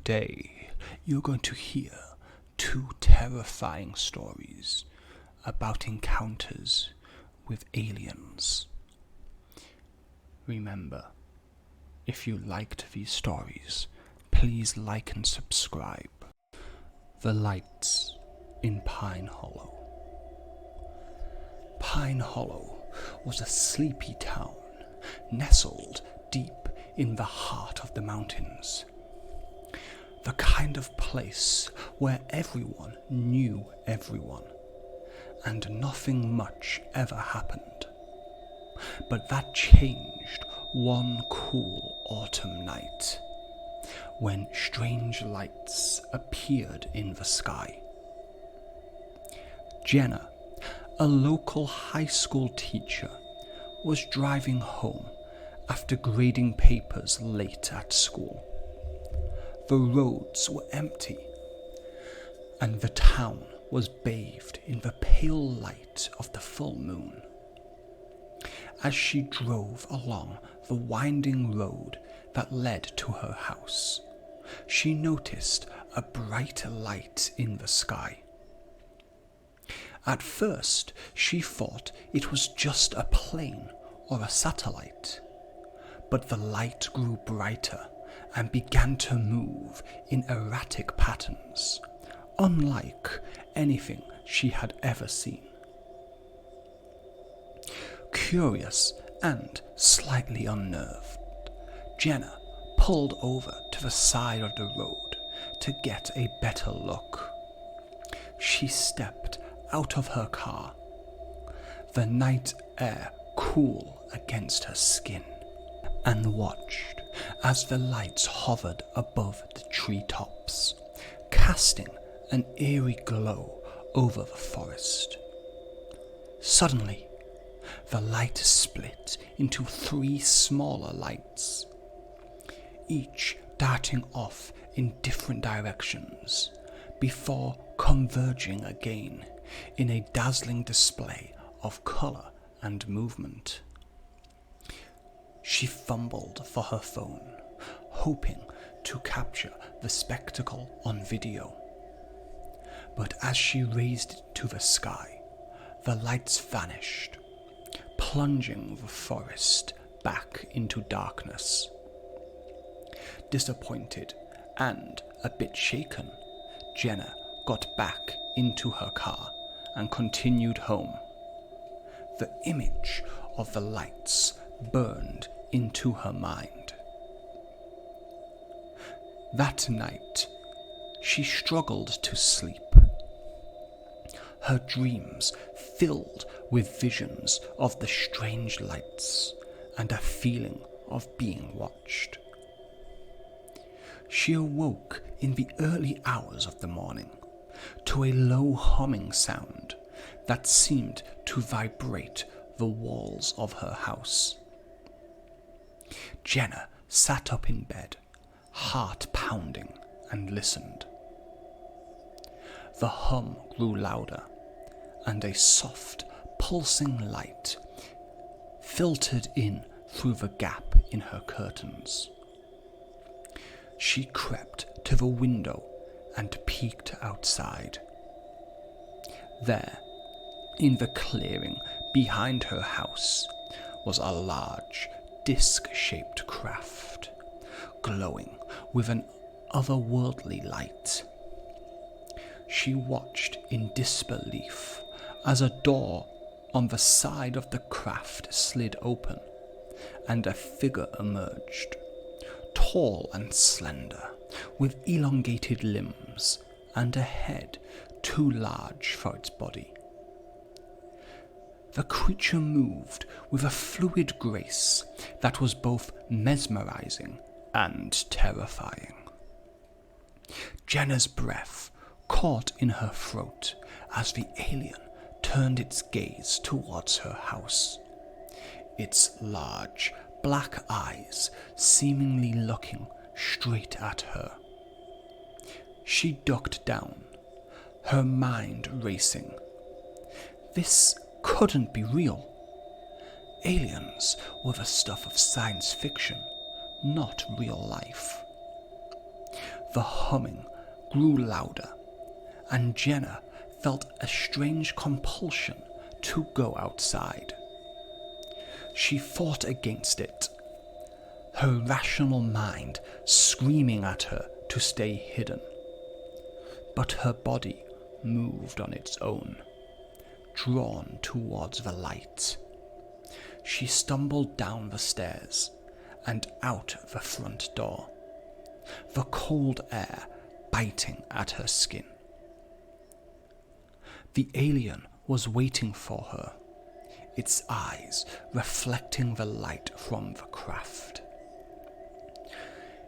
Today, you're going to hear two terrifying stories about encounters with aliens. Remember, if you liked these stories, please like and subscribe. The Lights in Pine Hollow. Pine Hollow was a sleepy town nestled deep in the heart of the mountains. The kind of place where everyone knew everyone, and nothing much ever happened. But that changed one cool autumn night, when strange lights appeared in the sky. Jenna, a local high school teacher, was driving home after grading papers late at school. The roads were empty, and the town was bathed in the pale light of the full moon. As she drove along the winding road that led to her house, she noticed a bright light in the sky. At first, she thought it was just a plane or a satellite, but the light grew brighter and began to move in erratic patterns, unlike anything she had ever seen. Curious and slightly unnerved, Jenna pulled over to the side of the road to get a better look. She stepped out of her car, the night air cool against her skin, and watched as the lights hovered above the treetops, casting an eerie glow over the forest. Suddenly, the light split into three smaller lights, each darting off in different directions before converging again in a dazzling display of colour and movement. She fumbled for her phone, hoping to capture the spectacle on video. But as she raised it to the sky, the lights vanished, plunging the forest back into darkness. Disappointed and a bit shaken, Jenna got back into her car and continued home. The image of the lights burned into her mind. That night, she struggled to sleep, her dreams filled with visions of the strange lights and a feeling of being watched. She awoke in the early hours of the morning to a low humming sound that seemed to vibrate the walls of her house. Jenna sat up in bed, heart pounding, and listened. The hum grew louder, and a soft, pulsing light filtered in through the gap in her curtains. She crept to the window and peeked outside. There, in the clearing behind her house, was a large, disc-shaped craft, glowing with an otherworldly light. She watched in disbelief as a door on the side of the craft slid open, and a figure emerged, tall and slender, with elongated limbs and a head too large for its body. The creature moved with a fluid grace that was both mesmerizing and terrifying. Jenna's breath caught in her throat as the alien turned its gaze towards her house, its large, black eyes seemingly looking straight at her. She ducked down, her mind racing. This couldn't be real. Aliens were the stuff of science fiction, not real life. The humming grew louder, and Jenna felt a strange compulsion to go outside. She fought against it, her rational mind screaming at her to stay hidden. But her body moved on its own, drawn towards the light. She stumbled down the stairs and out the front door, the cold air biting at her skin. The alien was waiting for her, its eyes reflecting the light from the craft.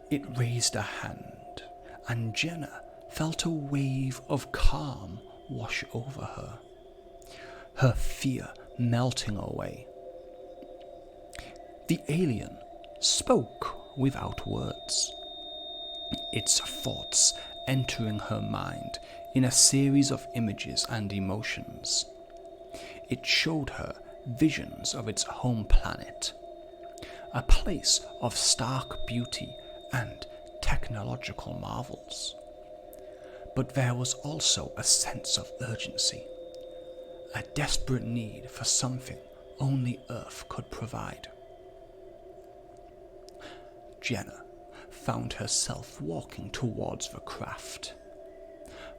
It raised a hand, and Jenna felt a wave of calm wash over her, her fear melting away. The alien spoke without words, its thoughts entering her mind in a series of images and emotions. It showed her visions of its home planet, a place of stark beauty and technological marvels. But there was also a sense of urgency, a desperate need for something only Earth could provide. Jenna found herself walking towards the craft,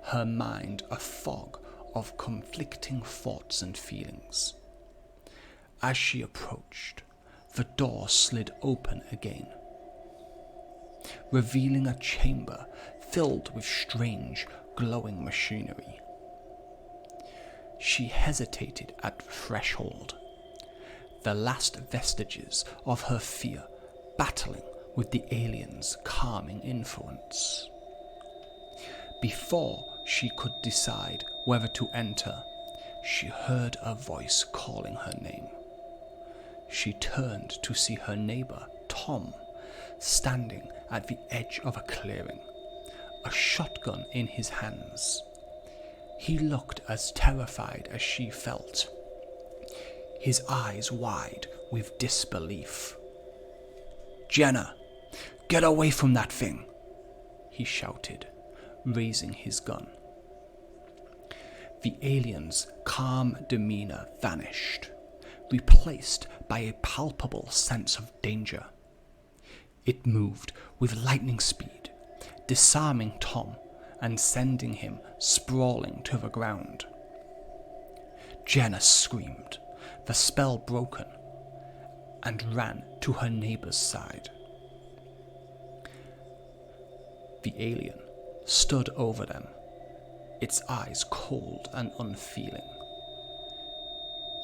her mind a fog of conflicting thoughts and feelings. As she approached, the door slid open again, revealing a chamber filled with strange, glowing machinery. She hesitated at the threshold, the last vestiges of her fear battling with the alien's calming influence. Before she could decide whether to enter, she heard a voice calling her name. She turned to see her neighbor, Tom, standing at the edge of a clearing, a shotgun in his hands. He looked as terrified as she felt, his eyes wide with disbelief. "Jenna, get away from that thing!" he shouted, raising his gun. The alien's calm demeanor vanished, replaced by a palpable sense of danger. It moved with lightning speed, disarming Tom and sending him sprawling to the ground. Jenna screamed, the spell broken, and ran to her neighbor's side. The alien stood over them, its eyes cold and unfeeling.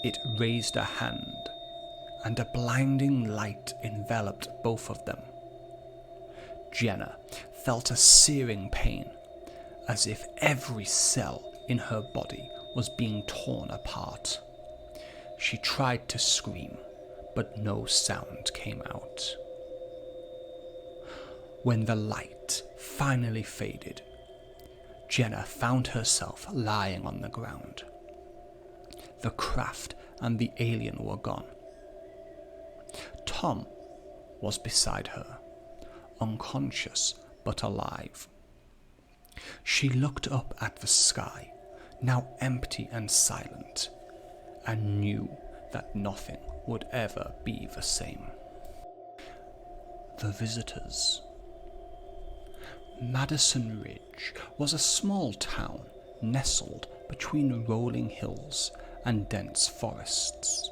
It raised a hand, and a blinding light enveloped both of them. Jenna felt a searing pain, as if every cell in her body was being torn apart. She tried to scream, but no sound came out. When the light finally faded, Jenna found herself lying on the ground. The craft and the alien were gone. Tom was beside her, unconscious but alive. She looked up at the sky, now empty and silent, and knew that nothing would ever be the same. The visitors. Madison Ridge was a small town nestled between rolling hills and dense forests.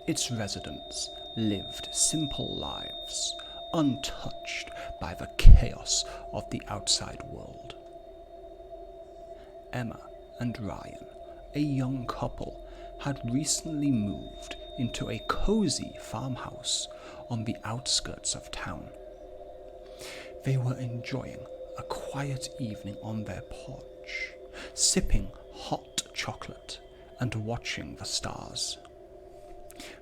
Its residents lived simple lives, untouched by the chaos of the outside world. Emma and Ryan, a young couple, had recently moved into a cozy farmhouse on the outskirts of town. They were enjoying a quiet evening on their porch, sipping hot chocolate and watching the stars.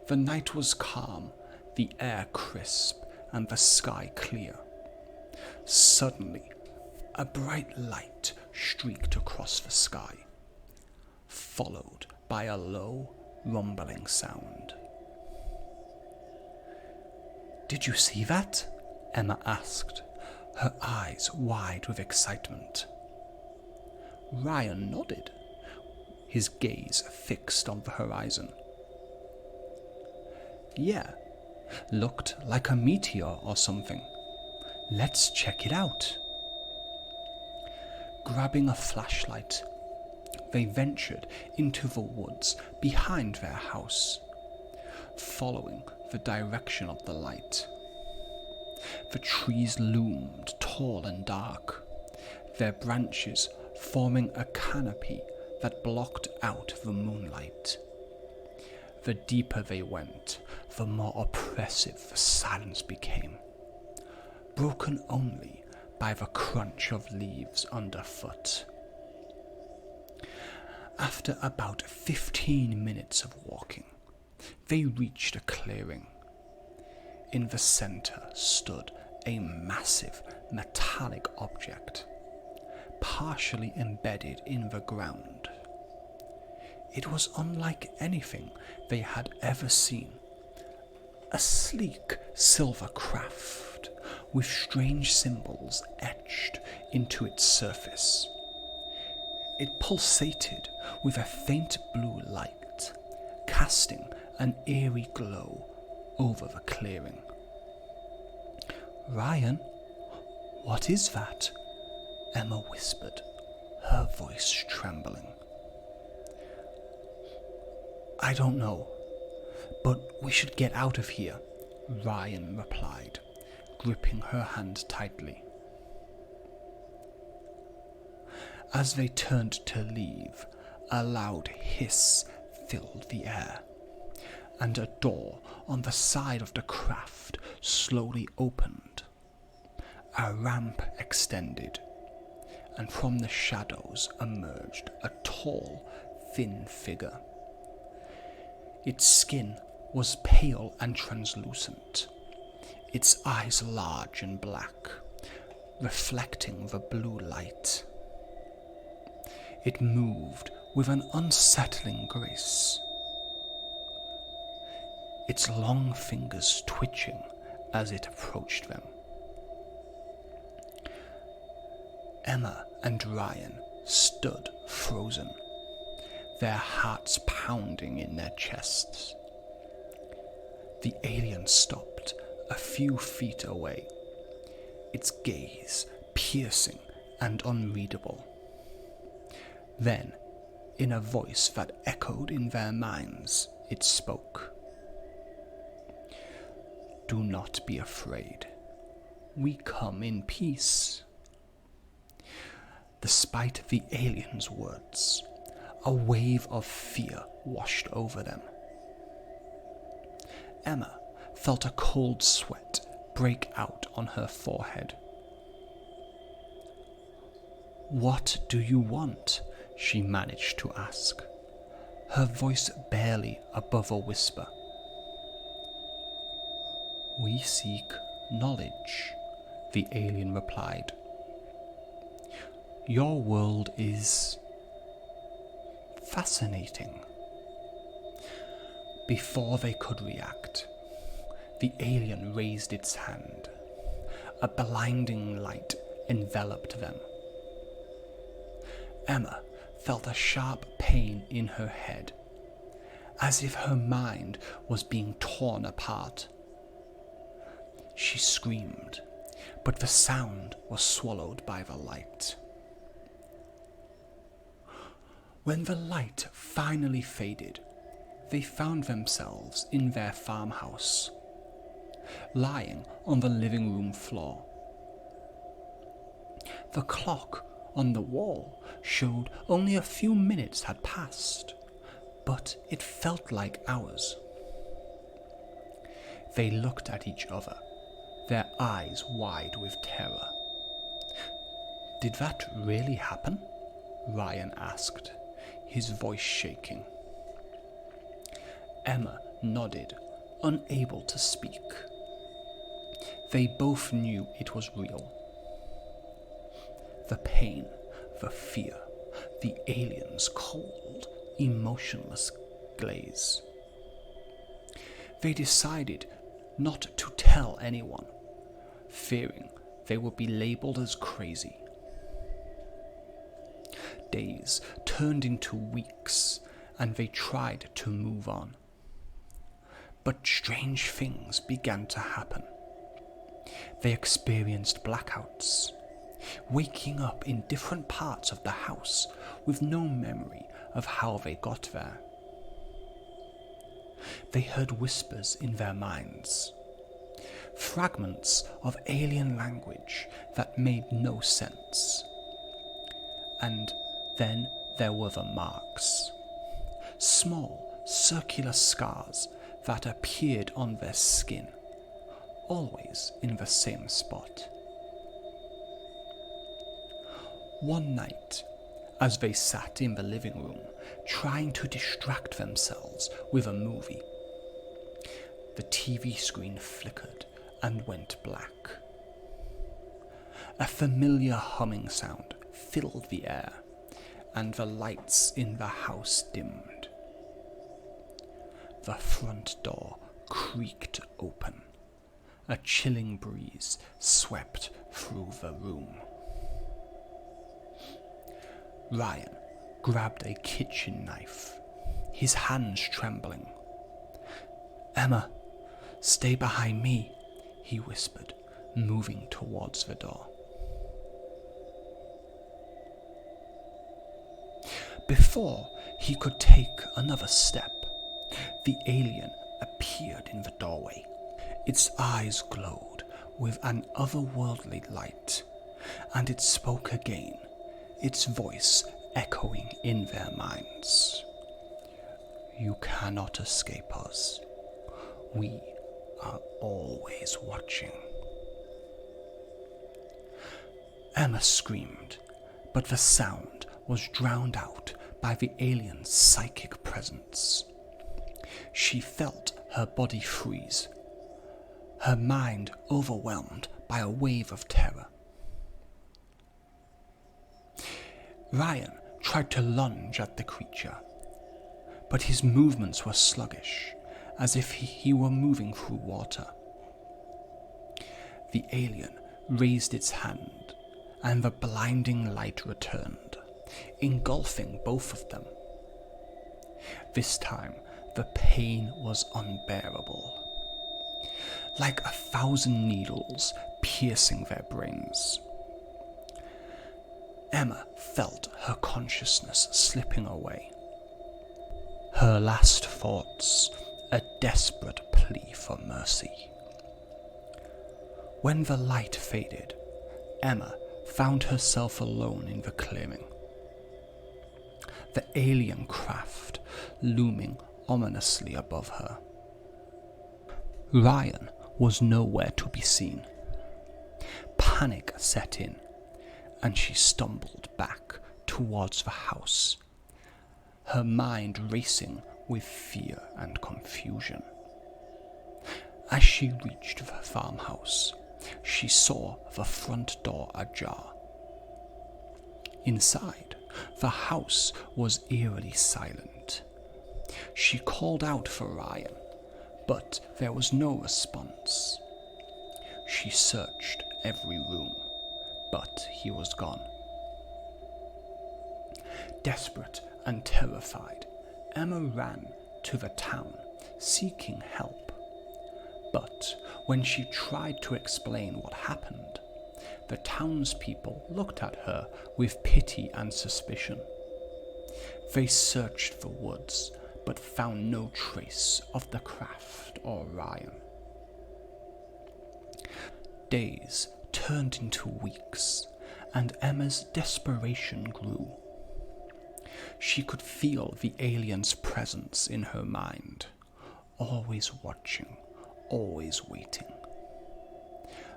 The night was calm, the air crisp, and the sky clear. Suddenly, a bright light streaked across the sky, followed by a low, rumbling sound. "Did you see that?" Emma asked, her eyes wide with excitement. Ryan nodded, his gaze fixed on the horizon. Yeah, looked like a meteor or something. Let's check it out. Grabbing a flashlight, they ventured into the woods behind their house, following the direction of the light. The trees loomed tall and dark, their branches forming a canopy that blocked out the moonlight. The deeper they went, the more oppressive the silence became, broken only by the crunch of leaves underfoot. After about 15 minutes of walking, they reached a clearing. In the center stood a massive metallic object, partially embedded in the ground. It was unlike anything they had ever seen. A sleek silver craft with strange symbols etched into its surface. It pulsated with a faint blue light, casting an eerie glow over the clearing. "Ryan, what is that?" Emma whispered, her voice trembling. "I don't know, but we should get out of here," Ryan replied, gripping her hand tightly. As they turned to leave, a loud hiss filled the air, and a door on the side of the craft slowly opened. A ramp extended, and from the shadows emerged a tall, thin figure. Its skin was pale and translucent, its eyes large and black, reflecting the blue light. It moved with an unsettling grace, its long fingers twitching as it approached them. Emma and Ryan stood frozen, their hearts pounding in their chests. The alien stopped a few feet away, its gaze piercing and unreadable. Then, in a voice that echoed in their minds, it spoke. "Do not be afraid. We come in peace." Despite the alien's words, a wave of fear washed over them. Emma felt a cold sweat break out on her forehead. "What do you want?" she managed to ask, her voice barely above a whisper. "We seek knowledge," the alien replied. "Your world is fascinating." Before they could react, the alien raised its hand. A blinding light enveloped them. Emma felt a sharp pain in her head, as if her mind was being torn apart. She screamed, but the sound was swallowed by the light. When the light finally faded, they found themselves in their farmhouse, lying on the living room floor. The clock on the wall showed only a few minutes had passed, but it felt like hours. They looked at each other, their eyes wide with terror. "Did that really happen?" Ryan asked, his voice shaking. Emma nodded, unable to speak. They both knew it was real. The pain, the fear, the alien's cold, emotionless glaze. They decided not to tell anyone, fearing they would be labelled as crazy. Days turned into weeks, and they tried to move on. But strange things began to happen. They experienced blackouts, waking up in different parts of the house with no memory of how they got there. They heard whispers in their minds, fragments of alien language that made no sense. And then there were the marks, small circular scars that appeared on their skin, always in the same spot. One night, as they sat in the living room trying to distract themselves with a movie, the TV screen flickered and went black. A familiar humming sound filled the air, and the lights in the house dimmed. The front door creaked open. A chilling breeze swept through the room. Ryan grabbed a kitchen knife, his hands trembling. "Emma, stay behind me," he whispered, moving towards the door. Before he could take another step, the alien appeared in the doorway. Its eyes glowed with an otherworldly light, and it spoke again, its voice echoing in their minds. "You cannot escape us. We are always watching." Emma screamed, but the sound was drowned out by the alien's psychic presence. She felt her body freeze, her mind overwhelmed by a wave of terror. Ryan tried to lunge at the creature, but his movements were sluggish, as if he were moving through water. The alien raised its hand, and the blinding light returned, engulfing both of them. This time, the pain was unbearable, like 1,000 needles piercing their brains. Emma felt her consciousness slipping away. Her last thoughts, a desperate plea for mercy. When the light faded, Emma found herself alone in the clearing. The alien craft looming ominously above her. Ryan was nowhere to be seen. Panic set in, and she stumbled back towards the house, her mind racing with fear and confusion. As she reached the farmhouse, she saw the front door ajar. Inside, the house was eerily silent. She called out for Ryan, but there was no response. She searched every room, but he was gone. Desperate and terrified, Emma ran to the town, seeking help. But when she tried to explain what happened, the townspeople looked at her with pity and suspicion. They searched the woods, but found no trace of the craft or Ryan. Days turned into weeks, and Emma's desperation grew. She could feel the alien's presence in her mind, always watching, always waiting.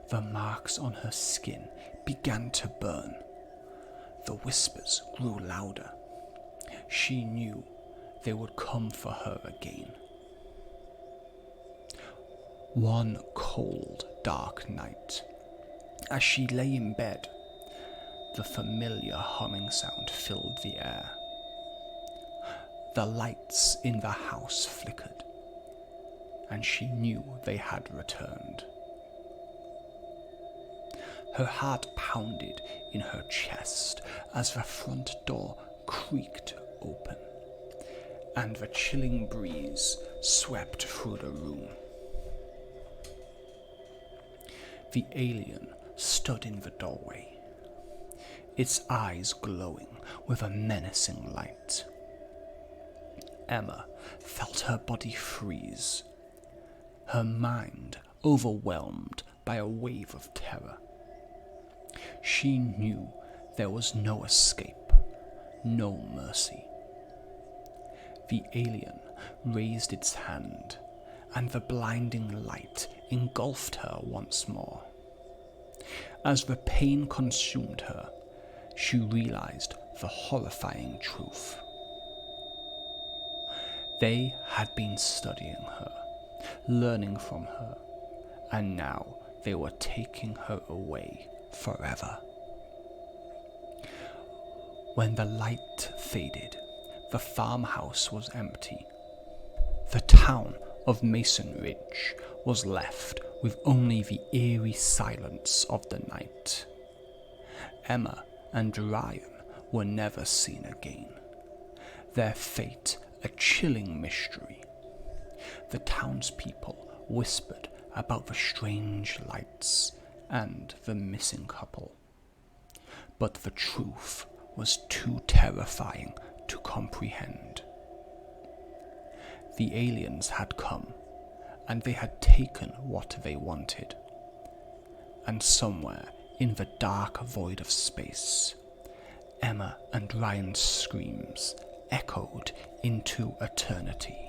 The marks on her skin began to burn. The whispers grew louder. She knew they would come for her again. One cold, dark night, as she lay in bed, the familiar humming sound filled the air. The lights in the house flickered, and she knew they had returned. Her heart pounded in her chest as the front door creaked open, and the chilling breeze swept through the room. The alien stood in the doorway, its eyes glowing with a menacing light. Emma felt her body freeze, her mind overwhelmed by a wave of terror. She knew there was no escape, no mercy. The alien raised its hand, and the blinding light engulfed her once more. As the pain consumed her, she realized the horrifying truth. They had been studying her, learning from her, and now they were taking her away forever. When the light faded, the farmhouse was empty. The town of Madison Ridge was left with only the eerie silence of the night. Emma and Ryan were never seen again, their fate a chilling mystery. The townspeople whispered about the strange lights and the missing couple, but the truth was too terrifying to comprehend. The aliens had come, and they had taken what they wanted. And somewhere in the dark void of space, Emma and Ryan's screams echoed into eternity.